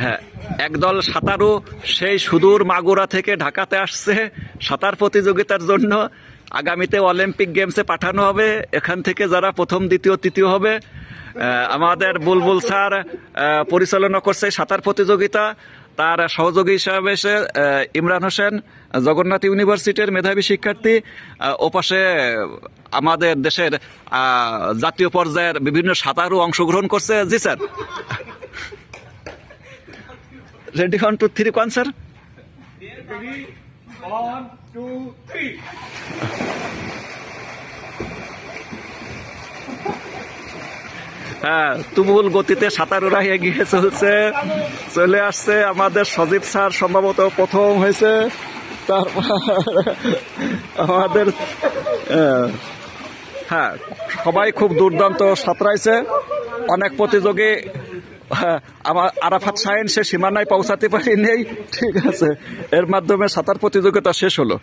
হ্যাঁ, একদল সাঁতারু সেই সুদূর মাগুরা থেকে ঢাকাতে আসছে সাঁতার প্রতিযোগিতার জন্য। আগামীতে অলিম্পিক গেমসে পাঠানো হবে। এখান থেকে যারা প্রথম, দ্বিতীয়, তৃতীয় হবে, আমাদের বুলবুল স্যার পরিচালনা করছে সাঁতার প্রতিযোগিতা। তার সহযোগী হিসাবে এসে ইমরান হোসেন, জগন্নাথ ইউনিভার্সিটির মেধাবী শিক্ষার্থী। ওপাশে আমাদের দেশের জাতীয় পর্যায়ের বিভিন্ন সাঁতারু অংশগ্রহণ করছে। জি স্যার, রেডি 1 2 3 কোন স্যার? 1 2 3। হ্যাঁ, তুমুল গতিতে সাঁতারুরা এগিয়ে চলে আসছে। আমাদের সজীব স্যার সম্ভবত প্রথম হয়েছে। তারপর আমাদের হ্যাঁ, সবাই খুব দুর্দান্ত সাঁতরাইছে। অনেক প্রতিযোগী, আমার আরাফাত শাহিন সে সীমানায় পৌঁছাতে পারি নেই। ঠিক আছে, এর মাধ্যমে সাঁতার প্রতিযোগিতা শেষ হলো।